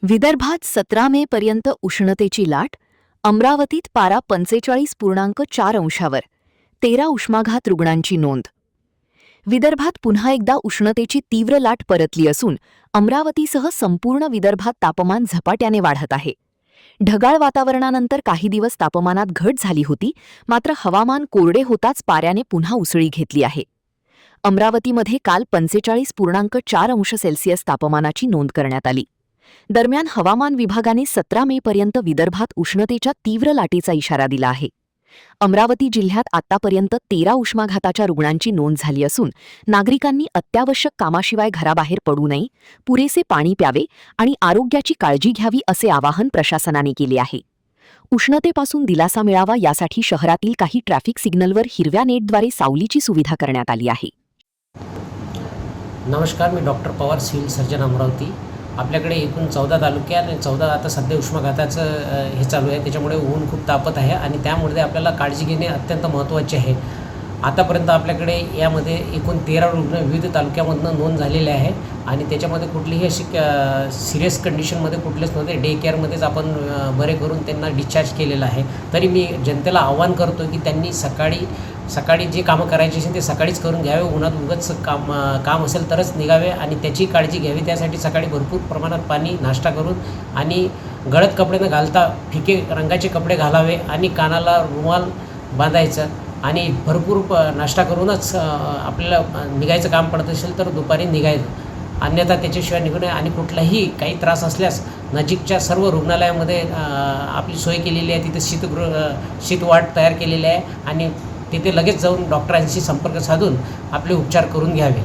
विदर्भात 17 मे पर्यंत उष्णतेची लाट. अमरावतीत पारा 45.4 अंशावर. 13 उष्माघात रुग्णांची नोंद. विदर्भात पुन्हा एकदा उष्णतेची तीव्र लाट परतली असून अमरावतीसह संपूर्ण विदर्भात तापमान झपाट्याने वाढत आहे. ढगाळ वातावरणानंतर काही दिवस तापमानात घट झाली होती, मात्र हवामान कोरडे होताच पाऱ्याने पुन्हा उसळी घेतली आहे. अमरावतीमध्ये काल 45.4 अंश सेल्सिअस तापमानाची नोंद करण्यात आली. दरम्यान हवामान विभागाने 17 मे पर्यंत विदर्भात उष्णतेच्या तीव्र लाटेचा इशारा दिला आहे. अमरावती जिल्ह्यात आतापर्यंत 13 उष्माघाताच्या रुग्णांची नोंद झाली असून नागरिकांनी अत्यावश्यक कामाशिवाय घराबाहेर पडू नये, पुरेसे पाणी प्यावे आणि आरोग्याची काळजी घ्यावी असे आवाहन प्रशासनाने केले आहे. उष्णतेपासून दिलासा मिळावा यासाठी शहरातील काही ट्रॅफिक सिग्नलवर हिरव्या नेटद्वारे सावलीची सुविधा करण्यात आली आहे. नमस्कार, मी doctor Pawar, civil surgeon, Amravati. आपल्याकडे एकूण 14 तालुके आणि 14 आता सध्या उष्माघाताचं हे चालू आहे, त्याच्यामुळे ऊन खूप तापत आहे आणि त्यामुळे आपल्याला काळजी घेणे अत्यंत महत्त्वाचे आहे. आतापर्यंत आपल्याकडे यामध्ये एकूण 13 रुग्ण विविध तालुक्यामधून नोंद झालेले आहे आणि त्याच्यामध्ये कुठलीही अशी सिरियस कंडिशनमध्ये कुठलेच नव्हते. डे केअरमध्येच आपण बरे करून त्यांना डिस्चार्ज केलेलं आहे. तरी मी जनतेला आवाहन करतो की त्यांनी सकाळी जे कामं करायचे असेल ते सकाळीच करून घ्यावे. उन्हात उगाच काम असेल तरच निघावे आणि त्याची काळजी घ्यावी. त्यासाठी सकाळी भरपूर प्रमाणात पाणी, नाश्ता करून आणि गडद कपडे न घालता फिके रंगाचे कपडे घालावे आणि कानाला रुमाल बांधायचं आणि भरपूर नाश्ता करूनच आपल्याला निघायचं काम पडत असेल तर दुपारी निघायचं, अन्यथा त्याच्याशिवाय निघू नये. आणि कुठलाही काही त्रास असल्यास नजीकच्या सर्व रुग्णालयामध्ये आपली सोय केलेली आहे. तिथे शीतवाट तयार केलेली आहे आणि तिथे लगेच जाऊन डॉक्टरांशी संपर्क साधून आपले उपचार करून घ्यावे.